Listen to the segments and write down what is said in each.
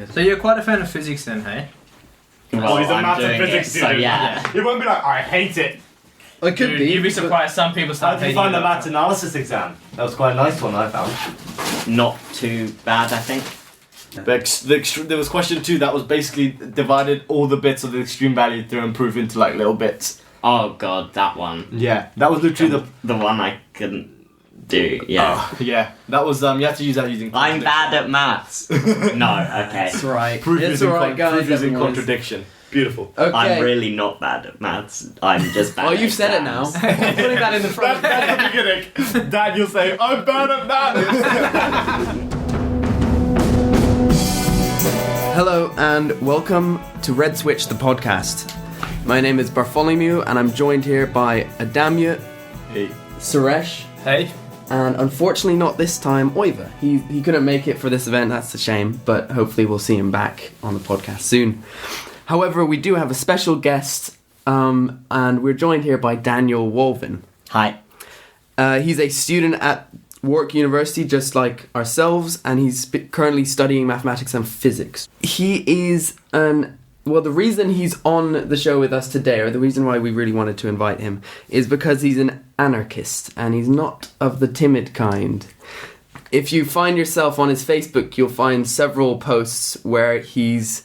So you're quite a fan of physics then, hey? Well, he's a maths and physics student. So yeah. You won't be like, I hate it. It could be. You'd be surprised. Some people How start did you hating find the it. maths analysis exam? That was quite a nice one, I found. Not too bad, I think. There was question 2 that was basically divided all the bits of the extreme value through and proof into like little bits. Oh god, that one. Yeah, that was literally The one I couldn't do, yeah. yeah, that was you have to use that using. I'm bad at maths. No, okay. That's right. Proof It's using alright, guys. proof using everyone is- contradiction. Beautiful. Okay. I'm really not bad at maths. I'm just bad Oh, at you've said it now. exams. I'm putting that in the front. That's the beginning. Daniel saying, I'm bad at that. Hello and welcome to Red Switch, the podcast. My name is Bartholomew and I'm joined here by Adamya, Hey. Suresh, Hey? and unfortunately not this time, Oiva. He couldn't make it for this event, that's a shame, but hopefully we'll see him back on the podcast soon. However, we do have a special guest, and we're joined here by Daniel Walvin. Hi. He's a student at Warwick University, just like ourselves, and he's currently studying mathematics and physics. He is the reason he's on the show with us today, or the reason why we really wanted to invite him, is because he's an anarchist, and he's not of the timid kind. If you find yourself on his Facebook, you'll find several posts where he's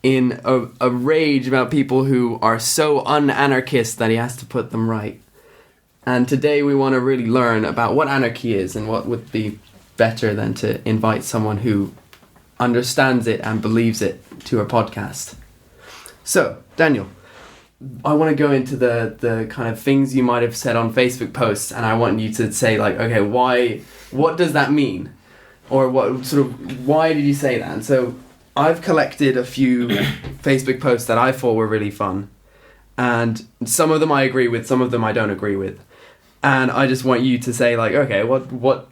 in a rage about people who are so un-anarchist that he has to put them right. And today we want to really learn about what anarchy is and what would be better than to invite someone who understands it and believes it to our podcast. So, Daniel, I want to go into the kind of things you might have said on Facebook posts, and I want you to say, like, okay, what does that mean? Or why did you say that? And so I've collected a few Facebook posts that I thought were really fun. And some of them I agree with, some of them I don't agree with. And I just want you to say, like, okay, what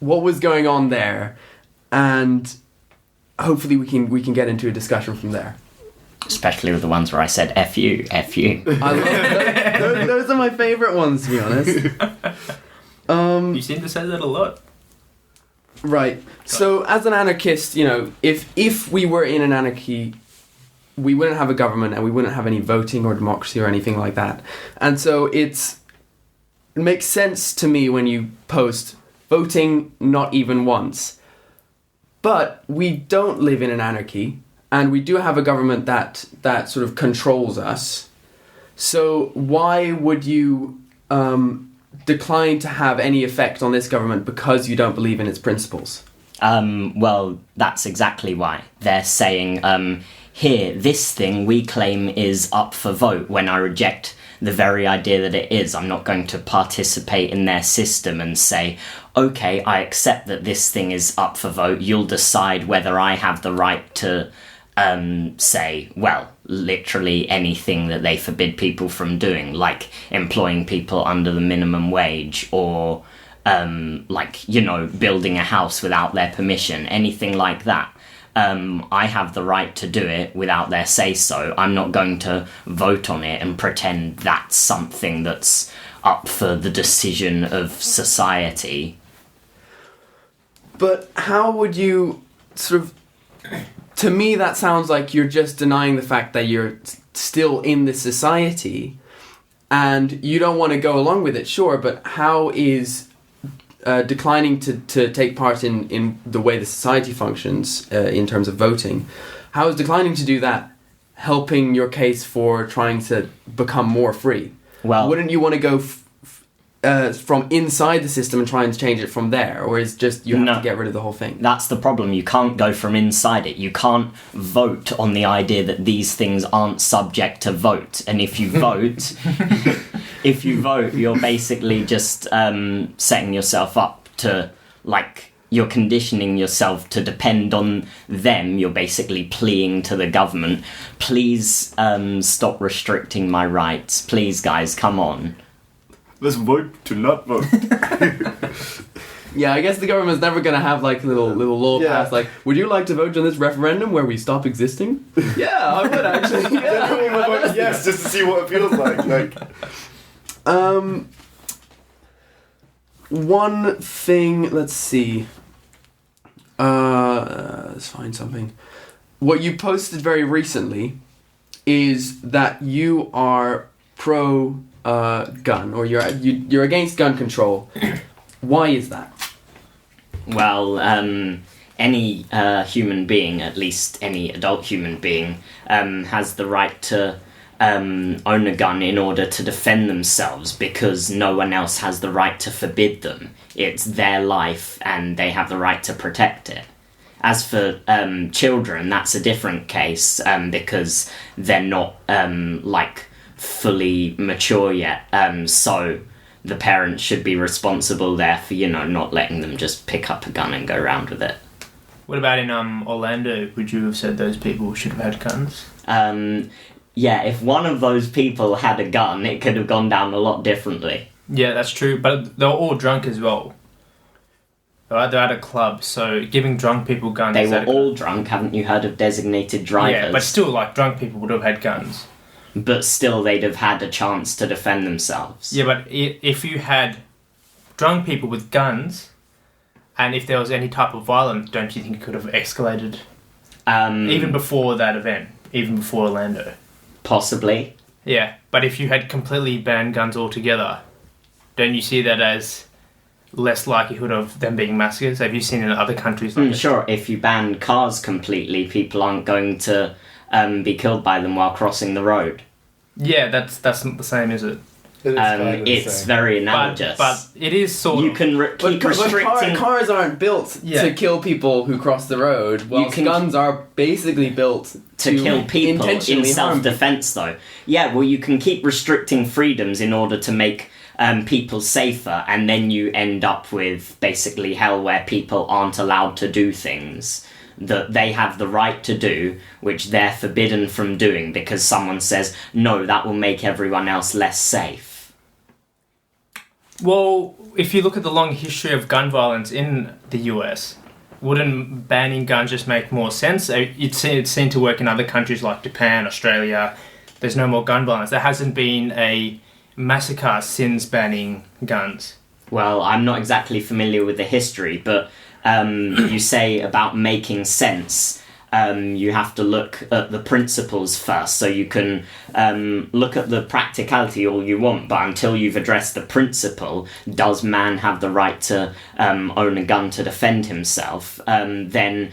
was going on there? And hopefully we can get into a discussion from there. Especially with the ones where I said F you, F you. I love those are my favourite ones, to be honest. You seem to say that a lot. Right. So, as an anarchist, you know, if we were in an anarchy, we wouldn't have a government and we wouldn't have any voting or democracy or anything like that. And so it makes sense to me when you post voting not even once. But we don't live in an anarchy, and we do have a government that sort of controls us. So why would you decline to have any effect on this government because you don't believe in its principles? Well, that's exactly why. They're saying, here, this thing we claim is up for vote, when I reject the very idea that it is. I'm not going to participate in their system and say, okay, I accept that this thing is up for vote. You'll decide whether I have the right to say, well, literally anything that they forbid people from doing, like employing people under the minimum wage, or building a house without their permission, anything like that. I have the right to do it without their say-so. I'm not going to vote on it and pretend that's something that's up for the decision of society. But how would you sort of... To me, that sounds like you're just denying the fact that you're still in this society and you don't want to go along with it, sure, but how is declining to take part in the way the society functions in terms of voting, how is declining to do that helping your case for trying to become more free? Well, wouldn't you want to go from inside the system and try and change it from there, or is just you have to get rid of the whole thing? That's the problem. You can't go from inside it. You can't vote on the idea that these things aren't subject to vote. And if you vote, you're basically just setting yourself up to, like, you're conditioning yourself to depend on them. You're basically pleading to the government, please stop restricting my rights. Please, guys, come on. Let's vote to not vote. Yeah, I guess the government's never going to have like little law passed like, would you like to vote on this referendum where we stop existing? Yeah, I would actually. Yeah, yes, just to see what it feels like. One thing, let's see. Let's find something. what you posted very recently is that you are pro gun, or you're against gun control. Why is that? Well, any human being, at least any adult human being, has the right to own a gun in order to defend themselves, because no one else has the right to forbid them. It's their life and they have the right to protect it. As for children, that's a different case, because they're not fully mature yet, so the parents should be responsible there for, not letting them just pick up a gun and go around with it. What about in Orlando? Would you have said those people should have had guns? Yeah, if one of those people had a gun, it could have gone down a lot differently. Yeah, that's true, but they were all drunk as well. They're at a club, so giving drunk people guns... They were all drunk, haven't you heard of designated drivers? Yeah, but still, drunk people would have had guns. But still, they'd have had a chance to defend themselves. Yeah, but if you had drunk people with guns, and if there was any type of violence, don't you think it could have escalated? Even before that event, even before Orlando. Possibly. Yeah, but if you had completely banned guns altogether, don't you see that as less likelihood of them being massacres? Have you seen in other countries like Sure, if you ban cars completely, people aren't going to be killed by them while crossing the road. Yeah, that's not the same, is it? It's very analogous. But it is sort of... You can keep restricting... Cars aren't built to kill people who cross the road, while guns are basically built to kill people in self-defense, though. Yeah, well, you can keep restricting freedoms in order to make people safer, and then you end up with basically hell where people aren't allowed to do things that they have the right to do, which they're forbidden from doing because someone says, no, that will make everyone else less safe. Well, if you look at the long history of gun violence in the US, wouldn't banning guns just make more sense? It seemed to work in other countries like Japan, Australia. There's no more gun violence. There hasn't been a massacre since banning guns. Well, I'm not exactly familiar with the history, but you say about making sense. You have to look at the principles first, so you can look at the practicality all you want, but until you've addressed the principle, does man have the right to own a gun to defend himself, then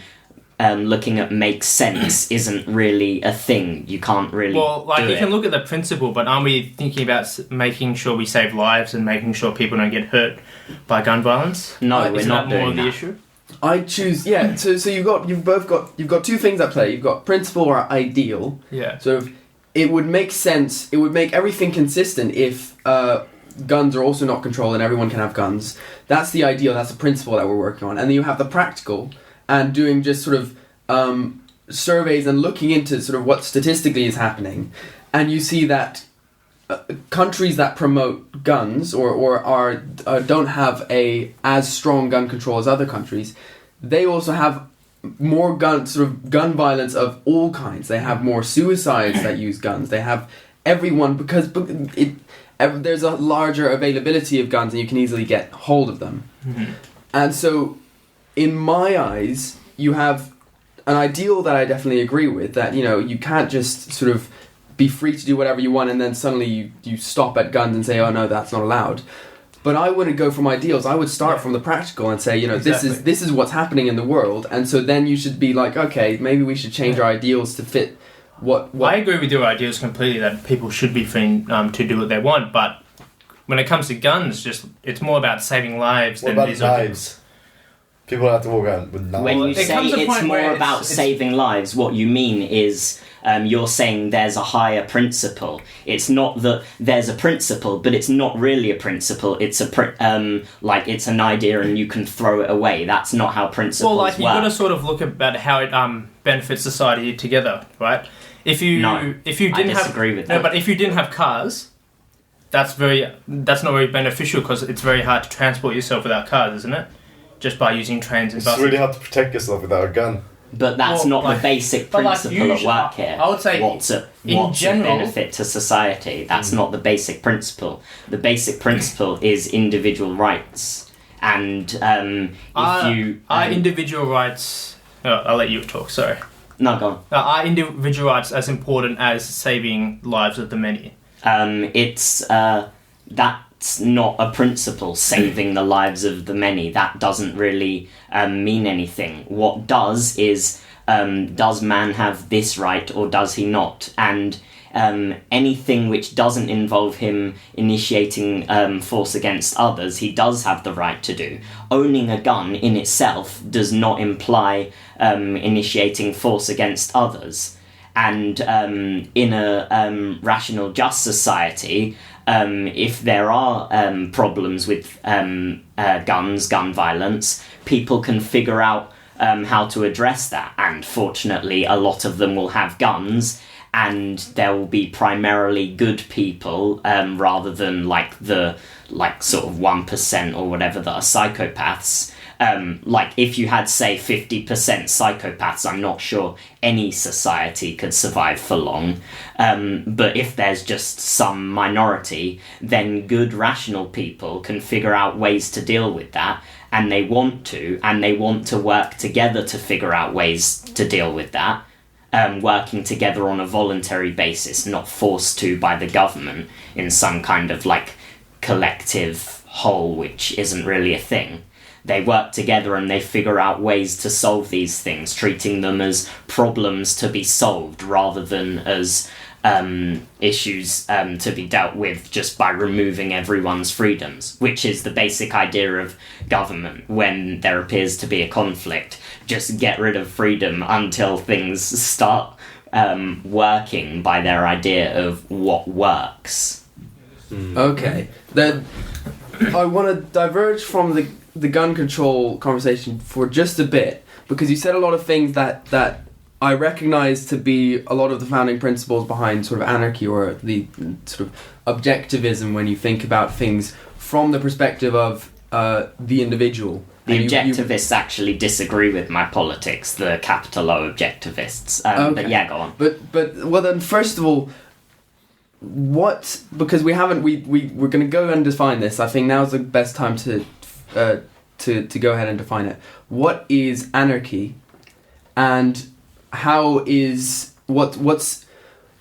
looking at makes sense isn't really a thing. You can't really you can look at the principle, but aren't we thinking about making sure we save lives and making sure people don't get hurt by gun violence? No, we're not more doing of the that. issue? I choose So you've got two things at play. You've got principle or ideal. Yeah. So it would make sense. It would make everything consistent if guns are also not controlled and everyone can have guns. That's the ideal. That's the principle that we're working on. And then you have the practical and doing just sort of surveys and looking into sort of what statistically is happening, and you see that countries that promote guns or are don't have a as strong gun control as other countries, they also have more gun violence of all kinds. They have more suicides that use guns. They have everyone because there's a larger availability of guns and you can easily get hold of them. Mm-hmm. And so, in my eyes, you have an ideal that I definitely agree with, that you can't just sort of be free to do whatever you want and then suddenly you stop at guns and say, oh no, that's not allowed. But I wouldn't go from ideals. I would start from the practical and say, exactly. this is what's happening in the world, and so then you should be like, okay, maybe we should change our ideals to fit what I agree with your ideals completely, that people should be free to do what they want, but when it comes to guns, it's more about saving lives than it is knives? People have to walk around with knives. When you it say comes to a it's point more where about saving lives, what you mean is you're saying there's a higher principle. It's not that there's a principle, but it's not really a principle. It's it's an idea and you can throw it away. That's not how principles work. You've got to sort of look at how it benefits society together, right? If you didn't disagree with that. No, but if you didn't have cars, that's not very beneficial because it's very hard to transport yourself without cars, isn't it? Just by using trains and buses. It's really hard to protect yourself without a gun. But that's not the basic principle at work here. I would say, what's a benefit to society? That's not the basic principle. The basic principle is individual rights. And individual rights... Oh, I'll let you talk, sorry. No, go on. Are individual rights as important as saving lives of the many? That's not a principle, saving the lives of the many. That doesn't really mean anything. What does is, does man have this right or does he not? And anything which doesn't involve him initiating force against others, he does have the right to do. Owning a gun in itself does not imply initiating force against others. And in a rational, just society, if there are problems with guns, gun violence, people can figure out how to address that. And fortunately, a lot of them will have guns, and there will be primarily good people rather than sort of 1% or whatever that are psychopaths. If you had, say, 50% psychopaths, I'm not sure any society could survive for long. But if there's just some minority, then good, rational people can figure out ways to deal with that, and they want to work together to figure out ways to deal with that, working together on a voluntary basis, not forced to by the government in some kind of, collective whole, which isn't really a thing. They work together and they figure out ways to solve these things, treating them as problems to be solved rather than as issues to be dealt with just by removing everyone's freedoms, which is the basic idea of government when there appears to be a conflict. Just get rid of freedom until things start working by their idea of what works. Okay. Then I want to diverge from the gun control conversation for just a bit, because you said a lot of things that I recognize to be a lot of the founding principles behind sort of anarchy, or the sort of objectivism when you think about things from the perspective of the individual. The objectivists actually disagree with my politics, the capital O objectivists. Okay. But yeah, go on. But well then, first of all, because we're going to go and define this. I think now's the best time to go ahead and define it. What is anarchy, and how is what's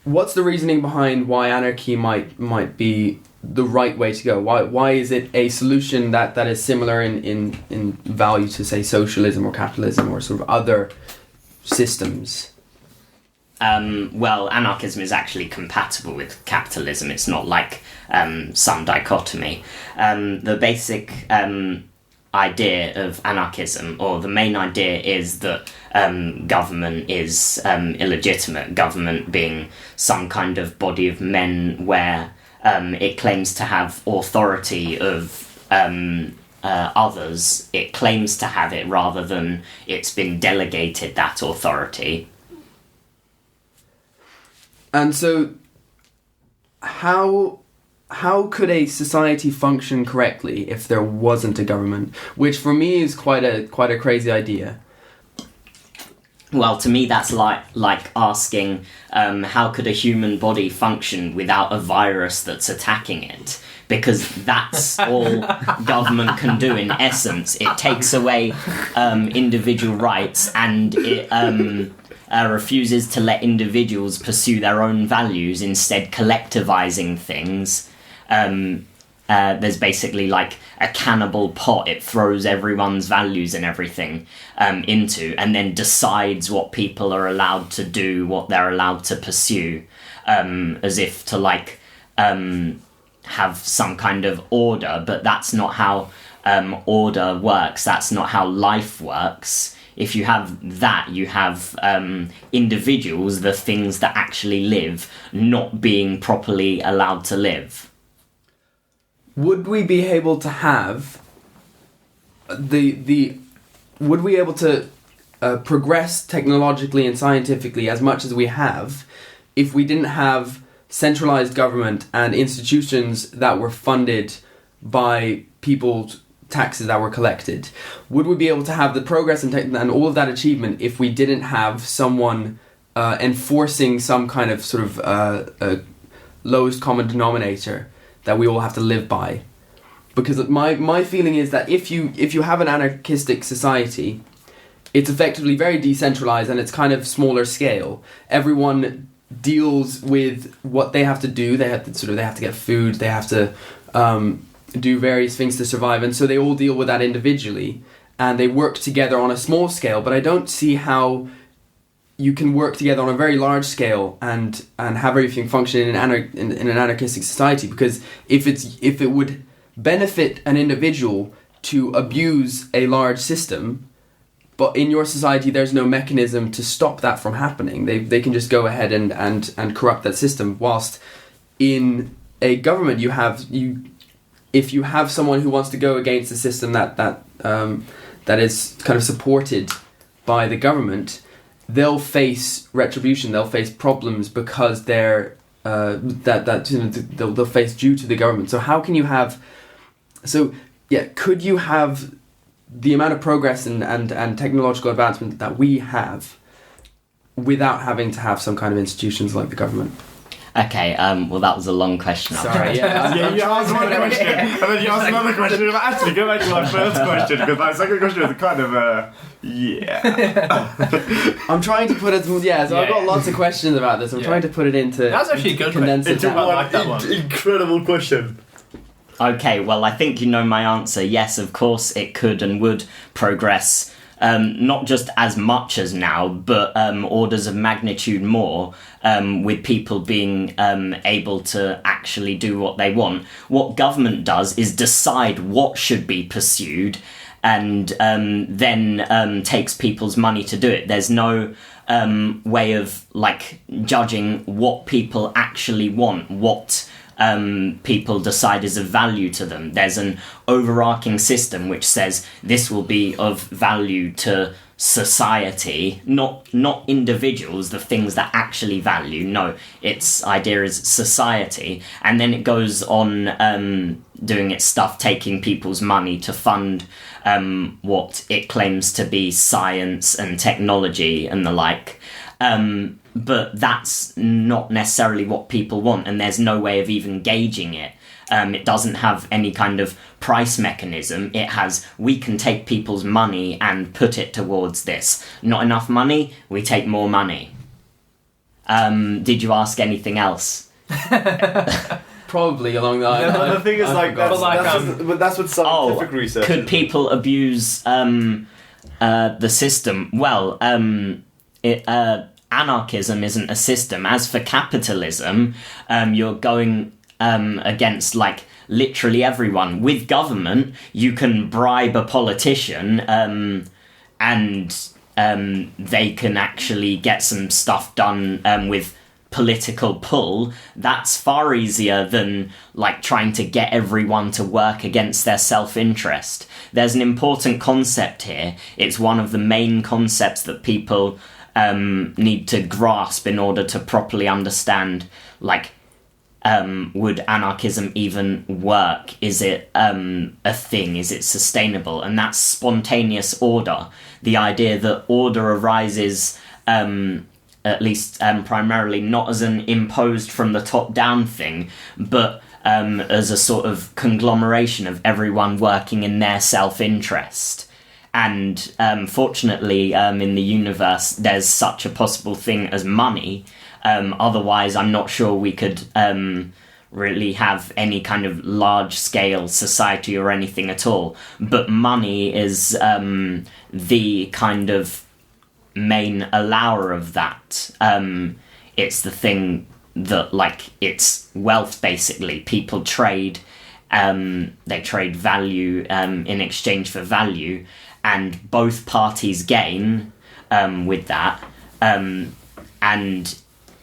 the reasoning behind why anarchy might be the right way to go? Why is it a solution that is similar in value to, say, socialism or capitalism or sort of other systems? Well, anarchism is actually compatible with capitalism. It's not like some dichotomy. The basic idea of anarchism, or the main idea, is that government is illegitimate, government being some kind of body of men where it claims to have authority of others. It claims to have it rather than it's been delegated that authority. And so, how could a society function correctly if there wasn't a government? Which for me is quite a crazy idea. Well, to me that's like asking how could a human body function without a virus that's attacking it? Because that's all government can do in essence. It takes away individual rights, and it refuses to let individuals pursue their own values, instead collectivizing things. There's basically like a cannibal pot it throws everyone's values and everything into, and then decides what people are allowed to do, what they're allowed to pursue, as if to have some kind of order. But that's not how order works. That's not how life works. If you have that, you have individuals, the things that actually live, not being properly allowed to live. Would we be able to have would we be able to progress technologically and scientifically as much as we have if we didn't have centralized government and institutions that were funded by people's taxes that were collected? Would we be able to have the progress and all of that achievement if we didn't have someone enforcing some kind of sort of lowest common denominator that we all have to live by? Because my feeling is that if you have an anarchistic society, it's effectively very decentralized and it's kind of smaller scale. Everyone deals with what they have to do. They have to get food. They have to do various things to survive, and so they all deal with that individually, and they work together on a small scale. But I don't see how you can work together on a very large scale and have everything function in an anarchistic society, because if it would benefit an individual to abuse a large system, but in your society there's no mechanism to stop that from happening, they can just go ahead and corrupt that system, whilst in a government if you have someone who wants to go against the system that is kind of supported by the government, they'll face retribution, they'll face problems because they're they'll face due to the government. So how can you have could you have the amount of progress and technological advancement that we have without having to have some kind of institutions like the government? Okay, well, that was a long question. Sorry, yeah. You asked one question, and then you asked another question. But actually, go back to my first question, because my second question was kind of, I'm trying to put it, so I've got lots of questions about this. I'm trying to put it into... That was actually a good condense it question. down. I like that one. Incredible question. Okay, well, I think you know my answer. Yes, of course it could and would progress, not just as much as now, but orders of magnitude more, with people being able to actually do what they want. What government does is decide what should be pursued, and then takes people's money to do it. There's no way of judging what people actually want, what people decide is of value to them. There's an overarching system which says this will be of value to society, not individuals, the things that actually value. No, its idea is society, and then it goes on doing its stuff, taking people's money to fund what it claims to be science and technology and the like. But that's not necessarily what people want, and there's no way of even gauging it. It doesn't have any kind of price mechanism. It has, we can take people's money and put it towards this. Not enough money, we take more money. Did you ask anything else? Probably along the line. But the thing is, that's what scientific research could is. people abuse the system? Well, anarchism isn't a system. As for capitalism, you're going against literally everyone. With government, you can bribe a politician and they can actually get some stuff done with political pull. That's far easier than trying to get everyone to work against their self-interest. There's an important concept here. It's one of the main concepts that people need to grasp in order to properly understand, would anarchism even work? Is it a thing? Is it sustainable? And that's spontaneous order. The idea that order arises, at least primarily, not as an imposed from the top down thing, but as a sort of conglomeration of everyone working in their self-interest. And fortunately, in the universe, there's such a possible thing as money. Otherwise, I'm not sure we could really have any kind of large-scale society or anything at all. But money is the kind of main allower of that. It's the thing that, it's wealth, basically. People trade, they trade value in exchange for value, and both parties gain with that. And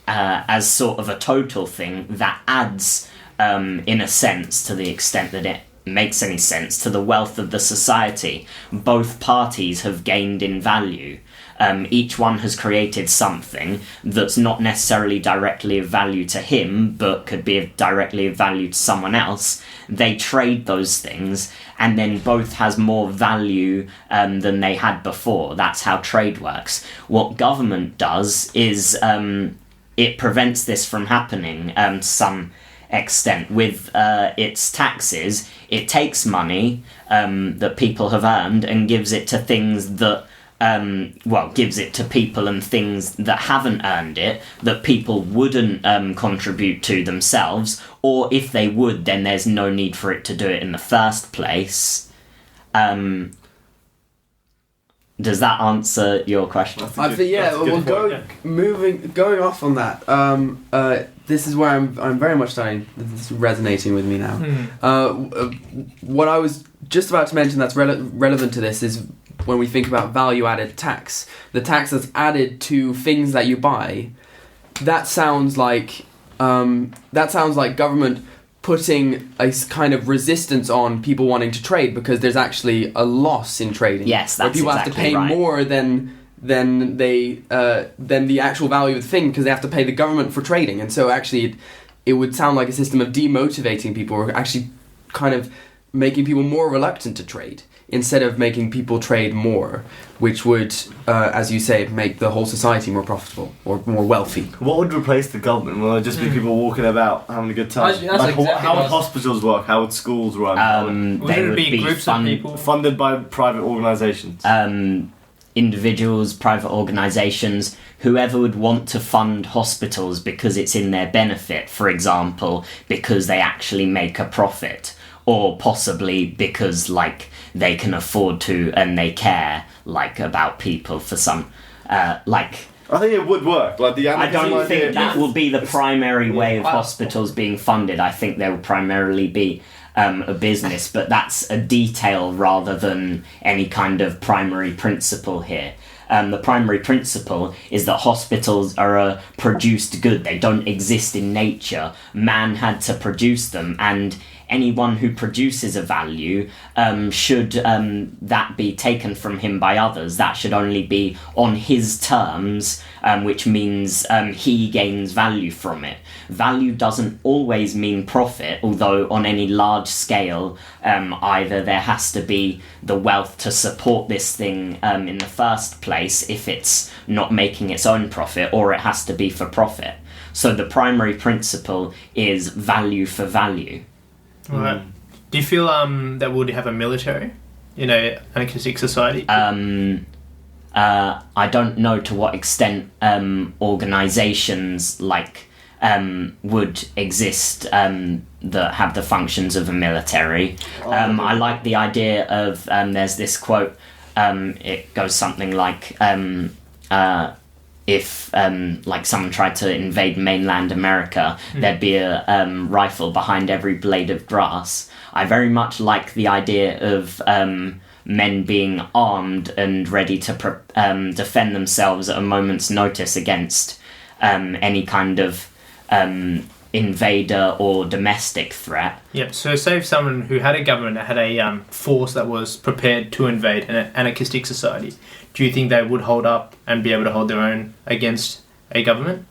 as sort of a total thing, that adds, in a sense, to the extent that it makes any sense, to the wealth of the society. Both parties have gained in value. Each one has created something that's not necessarily directly of value to him, but could be directly of value to someone else. They trade those things, and then both has more value than they had before. That's how trade works. What government does is it prevents this from happening to some extent. With its taxes, it takes money that people have earned and gives it to things that gives it to people and things that haven't earned it, that people wouldn't contribute to themselves, or if they would, then there's no need for it to do it in the first place. Does that answer your question? I think going off on that. This is where I'm very much starting. This is resonating with me now. What I was just about to mention that's relevant to this is when we think about value-added tax, the tax that's added to things that you buy. That sounds like government putting a kind of resistance on people wanting to trade because there's actually a loss in trading. Yes, that's people exactly have to pay right. more than the actual value of the thing because they have to pay the government for trading, and so actually it would sound like a system of demotivating people, or actually kind of making people more reluctant to trade instead of making people trade more, which would, as you say, make the whole society more profitable or more wealthy. What would replace the government? Will it just be people walking about having a good time? How would hospitals work? How would schools run? Would it be groups of people funded by private organisations? Individuals, private organisations, whoever would want to fund hospitals because it's in their benefit, for example, because they actually make a profit, or possibly because they can afford to and they care about people for some I think it would work. I don't think that will be the primary way of hospitals being funded. I think there will primarily be a business, but that's a detail rather than any kind of primary principle here. The primary principle is that hospitals are a produced good. They don't exist in nature. Man had to produce them, and anyone who produces a value, should that be taken from him by others, that should only be on his terms, which means he gains value from it. Value doesn't always mean profit, although on any large scale, either there has to be the wealth to support this thing in the first place if it's not making its own profit, or it has to be for profit. So the primary principle is value for value. Right. Do you feel that would have a military in an anarchistic society? I don't know to what extent organisations would exist that have the functions of a military. I like the idea of there's this quote. It goes something like. If someone tried to invade mainland America, there'd be a rifle behind every blade of grass. I very much like the idea of men being armed and ready to defend themselves at a moment's notice against any kind of invader or domestic threat. Yep, so say if someone who had a government that had a force that was prepared to invade an anarchistic society, do you think they would hold up and be able to hold their own against a government?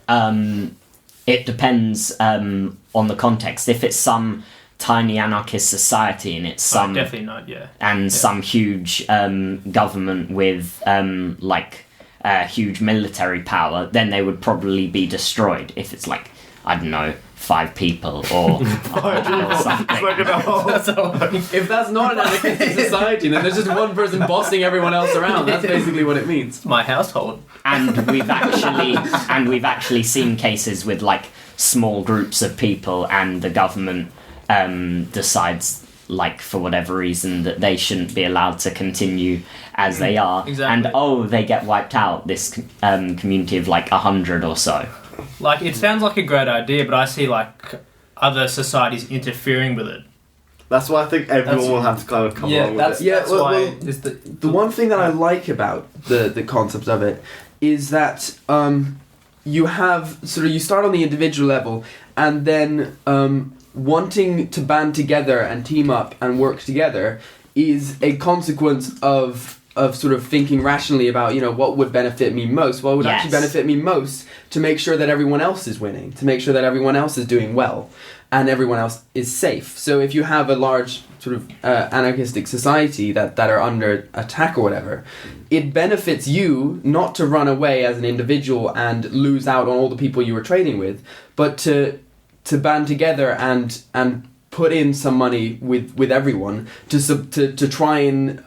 It depends on the context. If it's some tiny anarchist society and it's some... definitely not, yeah. And some huge government with huge military power, then they would probably be destroyed. If it's 5 people or something. If that's not an anarchistic society, then there's just one person bossing everyone else around. That's basically what it means. My household. And we've actually seen cases with small groups of people, and the government decides for whatever reason that they shouldn't be allowed to continue as they are. Exactly. And they get wiped out, this community of 100 or so. It sounds like a great idea, but I see other societies interfering with it. That's why I think everyone will have to kind of come along with it. That's why the one thing that I like about the concept of it is that you have you start on the individual level, and then wanting to band together and team up and work together is a consequence of thinking rationally about, what would benefit me most. What would actually benefit me most to make sure that everyone else is winning, to make sure that everyone else is doing well, and everyone else is safe. So if you have a large anarchistic society that are under attack or whatever, it benefits you not to run away as an individual and lose out on all the people you were trading with, but to band together and put in some money with everyone to try and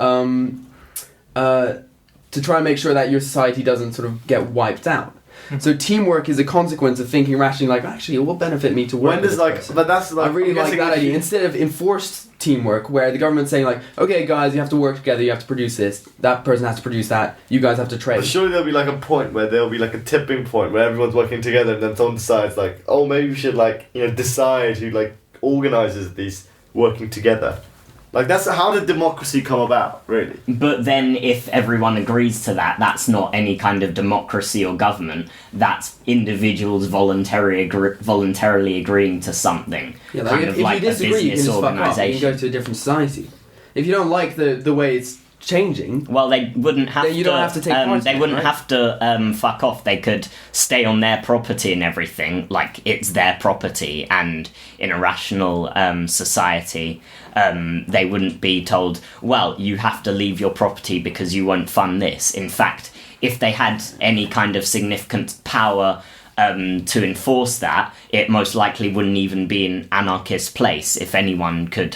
to try and make sure that your society doesn't sort of get wiped out. So teamwork is a consequence of thinking rationally, like, actually, it will benefit me to work When with does this like, person. but that's like I really I'm like guessing that if idea. you- Instead of enforced teamwork, where the government's saying, like, okay, guys, you have to work together, you have to produce this, that person has to produce that, you guys have to trade. But surely there'll be like a point where there'll be like a tipping point where everyone's working together, and then someone decides like, oh, maybe we should like decide who like organizes these working together. Like that's how did democracy come about, really? But then if everyone agrees to that, that's not any kind of democracy or government. That's individuals voluntarily agreeing to something. Yeah, kind if of you like a disagree, you can business just fuck off. You can organisation. go to a different society. If you don't like the way it's changing, Well, they wouldn't have Then you to. don't have to take part They in it, wouldn't right? have to fuck off. They could stay on their property and everything, like it's their property. And in a rational society, they wouldn't be told, "Well, you have to leave your property because you won't fund this." In fact, if they had any kind of significant power to enforce that, it most likely wouldn't even be an anarchist place if anyone could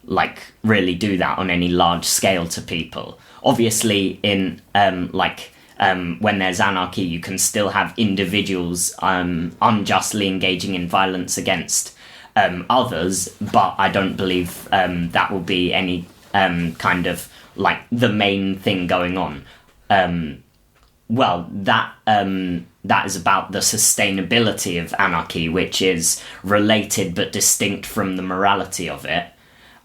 like really do that on any large scale to people. Obviously in when there's anarchy, you can still have individuals unjustly engaging in violence against others, but I don't believe that will be any kind of like the main thing going on. That is about the sustainability of anarchy, which is related but distinct from the morality of it.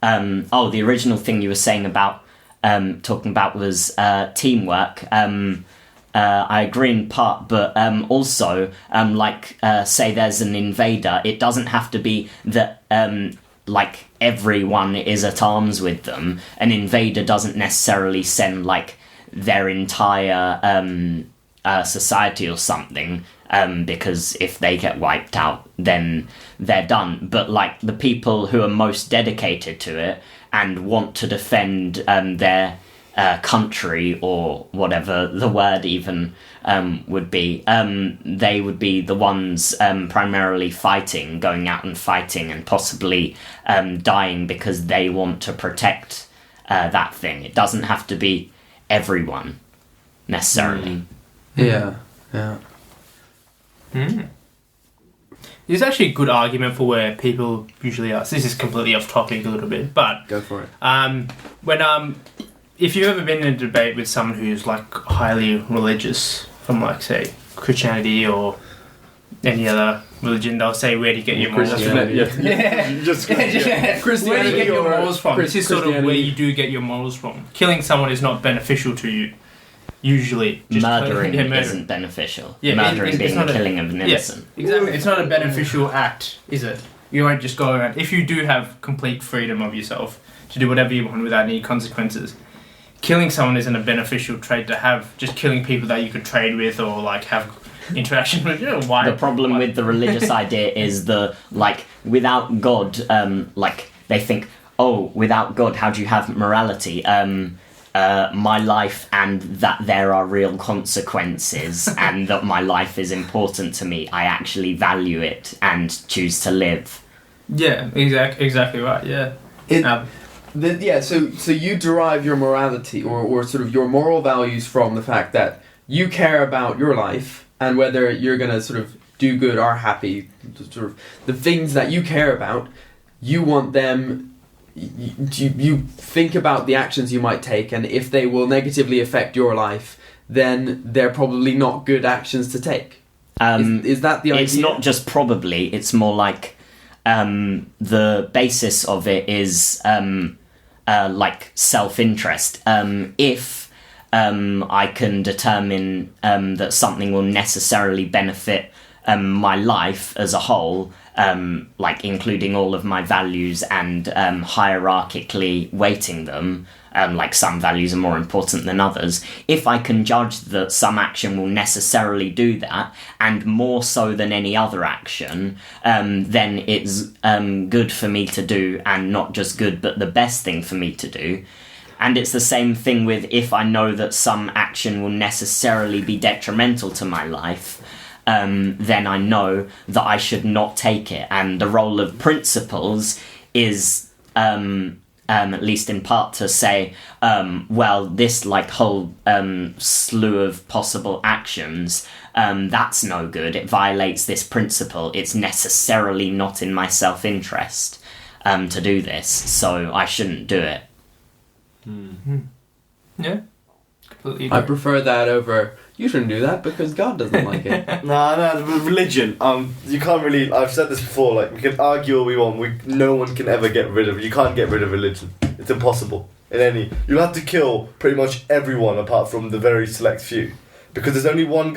The original thing you were saying about talking about was teamwork. I agree in part, but also, say there's an invader, it doesn't have to be that like everyone is at arms with them. An invader doesn't necessarily send like their entire society or something, because if they get wiped out, then they're done. But like the people who are most dedicated to it and want to defend their country, or whatever the word even would be, they would be the ones primarily fighting, going out and fighting, and possibly dying because they want to protect that thing. It doesn't have to be everyone necessarily. yeah. There's actually a good argument for where people usually are. So this is completely off topic a little bit, but Go for it. if you've ever been in a debate with someone who's like highly religious, from like say Christianity or any other religion, they'll say, "Where do you get your morals from?" Just Where do you get your morals from? This is sort of where Christianity. you do get your morals from. Killing someone is not beneficial to you, usually. Murdering murder. isn't beneficial. Yeah, Murdering it's being not the a- killing of an innocent. Yeah, exactly. It's not a beneficial act, is it? You won't just go around. If you do have complete freedom of yourself to do whatever you want without any consequences, killing someone isn't a beneficial trait to have. Just killing people that you could trade with or like have interaction with. You know why? The problem with the religious idea is without God, they think, oh, without God, how do you have morality? My life, and that there are real consequences, and that my life is important to me. I actually value it and choose to live. Yeah, exactly right. Yeah. So you derive your morality or sort of your moral values from the fact that you care about your life and whether you're going to sort of do good or happy, sort of the things that you care about, you want them, you think about the actions you might take, and if they will negatively affect your life, then they're probably not good actions to take. Is that the idea? It's not just probably, it's more like the basis of it is like self-interest. If I can determine that something will necessarily benefit my life as a whole, like including all of my values and hierarchically weighting them, like some values are more important than others. If I can judge that some action will necessarily do that, and more so than any other action, then it's good for me to do, and not just good, but the best thing for me to do. And it's the same thing with if I know that some action will necessarily be detrimental to my life, then I know that I should not take it. And the role of principles is at least in part, to say, well, this like whole slew of possible actions, that's no good. It violates this principle. It's necessarily not in my self-interest to do this, so I shouldn't do it. Yeah, completely I agree. prefer that over, you shouldn't do that because God doesn't like it. No, with religion, you can't really, I've said this before, like, we can argue all we want, no one can ever get rid of, you can't get rid of religion. It's impossible. You'll have to kill pretty much everyone apart from the very select few. Because there's only one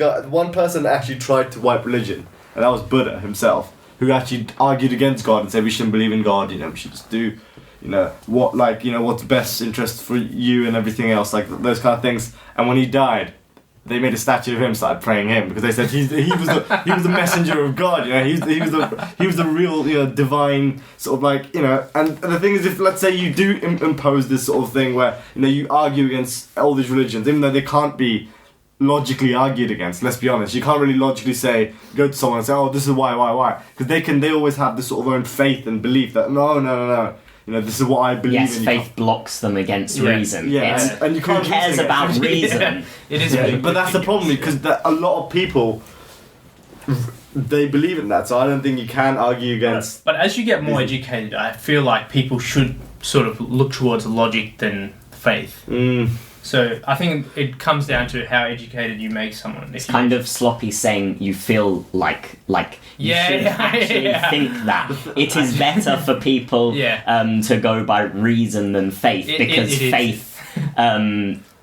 person that actually tried to wipe religion, and that was Buddha himself, who actually argued against God and said we shouldn't believe in God, we should just do, what's best interest for you and everything else, like those kind of things. And when he died, they made a statue of him, started praying him, because they said he was the messenger of God, he was the real divine sort of like, and the thing is, if let's say you do impose this sort of thing where you argue against all these religions, even though they can't be logically argued against, let's be honest, you can't really logically go to someone and say, oh, this is why, because they always have this sort of own faith and belief that no, this is what I believe in. Yes, faith blocks them against reason. Yeah, and you can't who cares about reason? It is, but that's the problem, because a lot of people, they believe in that, so I don't think you can argue against. But as you get more educated, I feel like people should sort of look towards logic than faith. So I think it comes down to how educated you make someone. It's kind of sloppy saying you feel like you should actually think that. It is better for people to go by reason than faith, because faith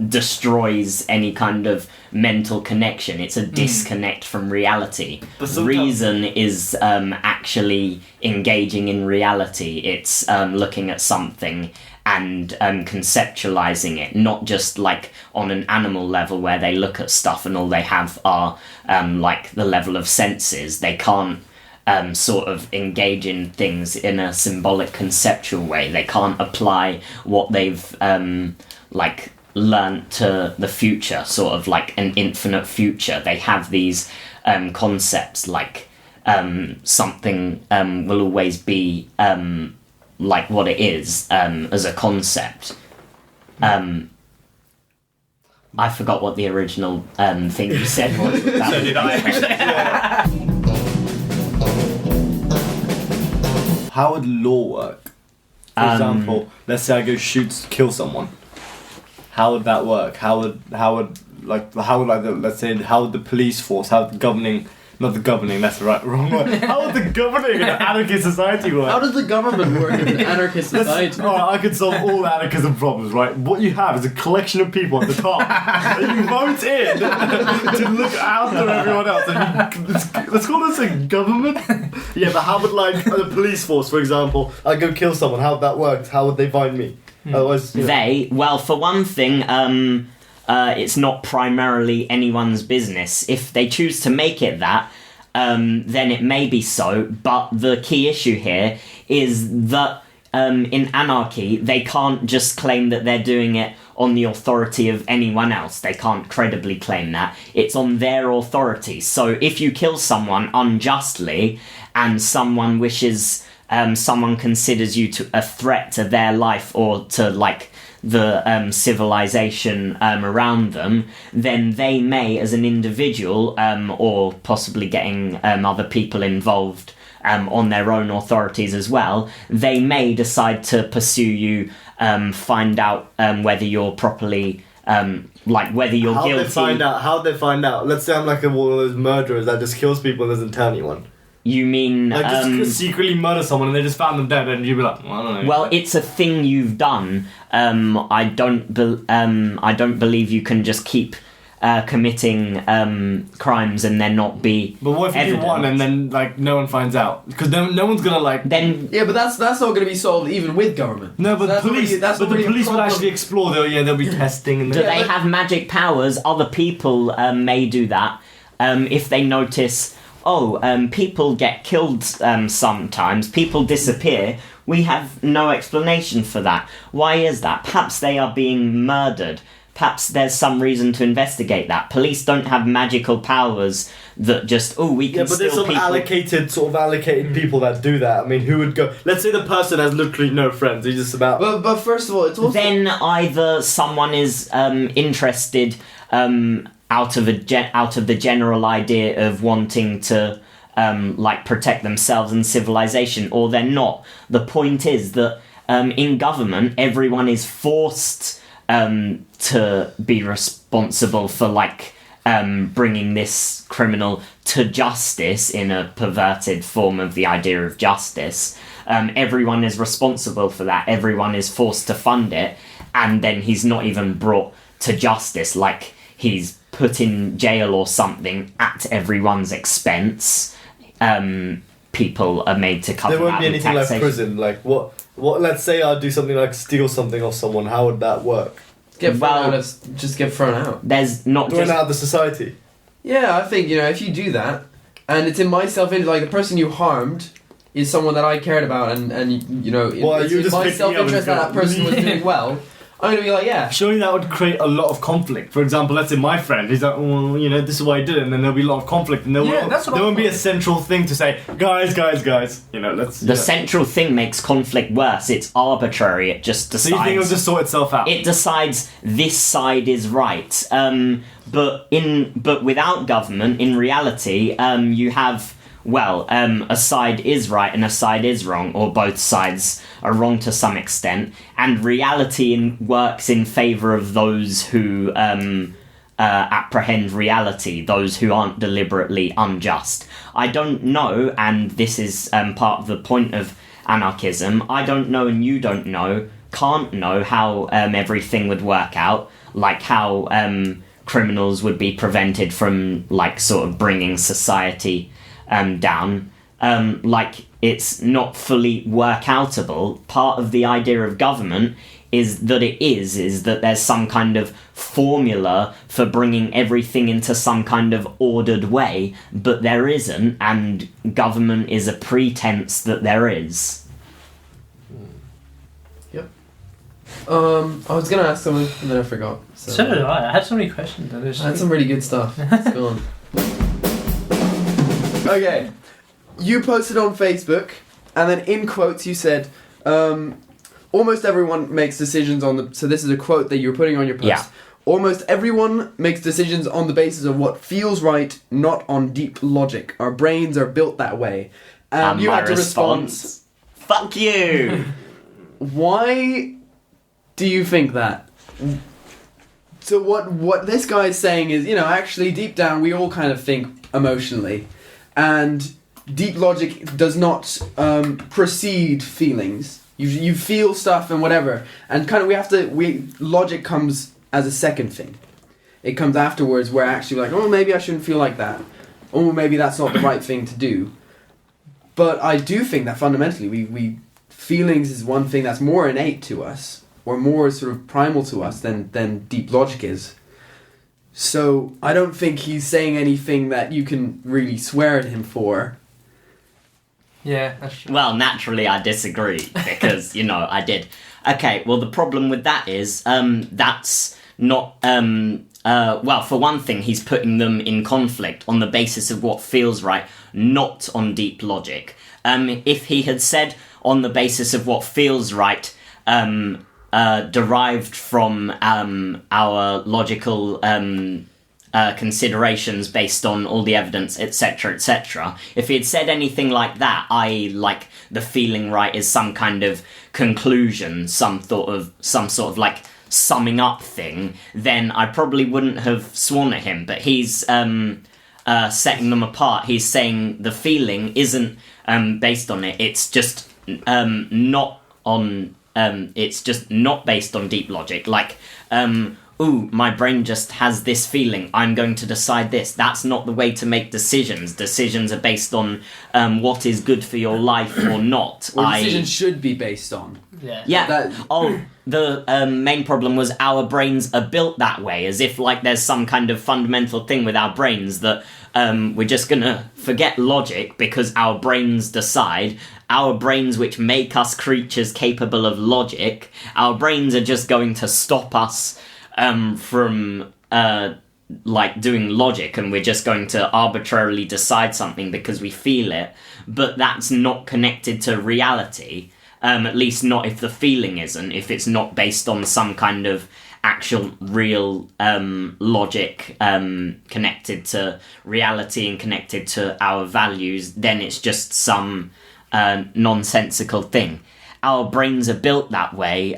destroys any kind of mental connection. It's a disconnect from reality. Reason is actually engaging in reality. It's looking at something and conceptualizing it, not just like on an animal level where they look at stuff and all they have are like the level of senses. They can't sort of engage in things in a symbolic, conceptual way. They can't apply what they've like learnt to the future, sort of like an infinite future. They have these concepts like something will always be like what it is as a concept. I forgot what the original thing you said was. So did I actually. How would law work? For example, let's say I go kill someone. How would that work? How would the police force, how would the governing, not the governing, that's the wrong word. How would the governing in an anarchist society work? How does the government work in an anarchist society? I could solve all the anarchism problems, right? What you have is a collection of people at the top that you vote in to look after everyone else. Let's call this a government. Yeah, but how would the police force, for example, I go kill someone? How would that work? How would they find me? Otherwise, well, for one thing, it's not primarily anyone's business. If they choose to make it that, then it may be so, but the key issue here is that in anarchy, they can't just claim that they're doing it on the authority of anyone else. They can't credibly claim that. It's on their authority. So if you kill someone unjustly and someone considers you to a threat to their life or to the civilization around them, then they may, as an individual, or possibly getting other people involved on their own authorities as well, they may decide to pursue you, find out whether you're properly, whether you're guilty. How'd they find out? Let's say I'm like one of those murderers that just kills people and doesn't tell anyone. You mean just secretly murder someone and they just found them dead, and you'd be like, well, I don't know. Well, it's a thing you've done. I don't believe you can just keep committing crimes and then not be. But what if you do one and then no one finds out? Because no one's gonna Then yeah, but that's not going to be solved even with government. No, but so the police will actually explore. They'll be testing. And do they have magic powers? Other people may do that if they notice. People get killed sometimes, people disappear, we have no explanation for that. Why is that? Perhaps they are being murdered. perhaps there's some reason to investigate that. Police don't have magical powers that just, we can Yeah, but there's steal some people. allocated people that do that. I mean, who would go? Let's say the person has literally no friends. He's just about. But first of all, it's also Then either someone is interested out of the general idea of wanting to protect themselves and civilization, or they're not. The point is that in government, everyone is forced to be responsible for bringing this criminal to justice in a perverted form of the idea of justice. Everyone is responsible for that. Everyone is forced to fund it, and then he's not even brought to justice. He's put in jail or something at everyone's expense. People are made to cover that. There won't be with anything taxation. like prison. Like what? Let's say I do something like steal something off someone. How would that work? get thrown out. There's not Thrown just... out of the society. Yeah, I think, if you do that, and it's in my self-interest, the person you harmed is someone that I cared about, and Well, it's you're in just my picking up self-interest and that person was doing well, I'm going to be like, yeah. Surely that would create a lot of conflict. For example, let's say my friend, he's like, this is what I did, and then there'll be a lot of conflict, and there won't be a central thing to say, guys, let's... The central thing makes conflict worse. It's arbitrary. It just decides... So you think it'll just sort itself out? It decides this side is right. But without government, in reality, you have... a side is right and a side is wrong, or both sides are wrong to some extent, and reality works in favour of those who apprehend reality, those who aren't deliberately unjust. I don't know, and this is part of the point of anarchism, I don't know and you don't know, can't know how everything would work out, like how criminals would be prevented from bringing society down. It's not fully workoutable. Part of the idea of government is that there's some kind of formula for bringing everything into some kind of ordered way, but there isn't, and government is a pretense that there is. Yep. I was going to ask something, and then I forgot. So did I. I had so many questions. I had some really good stuff. It's gone. Okay, you posted on Facebook, and then in quotes you said, almost everyone makes decisions on the... So this is a quote that you were putting on your post. Yeah. Almost everyone makes decisions on the basis of what feels right, not on deep logic. Our brains are built that way. And you my had to response, fuck you! Why do you think that? So what this guy is saying is, actually deep down we all kind of think emotionally. And deep logic does not precede feelings. You feel stuff and whatever, and logic comes as a second thing. It comes afterwards, where actually maybe I shouldn't feel like that, or maybe that's not the right thing to do. But I do think that fundamentally, we feelings is one thing that's more innate to us, or more sort of primal to us than deep logic is. So I don't think he's saying anything that you can really swear at him for. Yeah, that's true. Well, naturally I disagree, because, I did. Okay, well, the problem with that is, that's not... for one thing, he's putting them in conflict on the basis of what feels right, not on deep logic. If he had said on the basis of what feels right... derived from our logical considerations based on all the evidence, etc., etc. If he had said anything like that, i.e. the feeling right is some kind of conclusion, some sort of summing up thing, then I probably wouldn't have sworn at him. But he's setting them apart. He's saying the feeling isn't based on it. It's just not on... it's just not based on deep logic. My brain just has this feeling, I'm going to decide this. That's not the way to make decisions. Decisions are based on what is good for your life or not. Or decisions should be based on. Yeah. The main problem was our brains are built that way, as if there's some kind of fundamental thing with our brains that we're just gonna forget logic because our brains decide. Our brains, which make us creatures capable of logic, our brains are just going to stop us from like doing logic, and we're just going to arbitrarily decide something because we feel it, but that's not connected to reality, at least not if the feeling isn't, if it's not based on some kind of actual real logic connected to reality and connected to our values, then it's just some nonsensical thing. Our brains are built that way,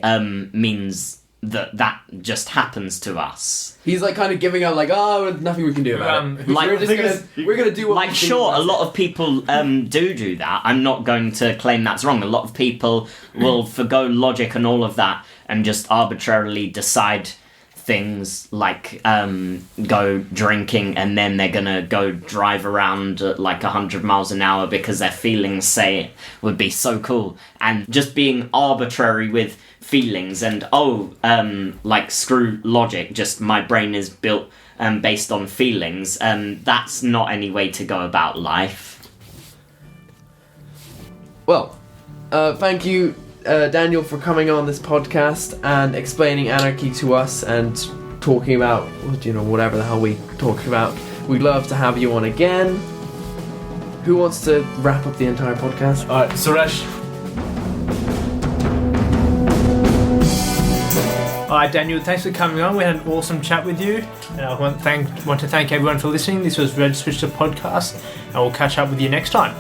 means that just happens to us. He's like kind of giving out like, oh, nothing we can do about it. Like, we're gonna do what like, sure, a lot of people do that. I'm not going to claim that's wrong. A lot of people will forgo logic and all of that and just arbitrarily decide things like go drinking, and then they're gonna go drive around at like 100 miles an hour because their feelings say it would be so cool. And just being arbitrary with feelings and like screw logic, just my brain is built based on feelings, that's not any way to go about life. Well, thank you, Daniel, for coming on this podcast and explaining anarchy to us and talking about, whatever the hell we talk about. We'd love to have you on again. Who wants to wrap up the entire podcast? Alright, Suresh. Alright, Daniel, thanks for coming on. We had an awesome chat with you. And I want to thank everyone for listening. This was Red Switch the podcast, and we'll catch up with you next time.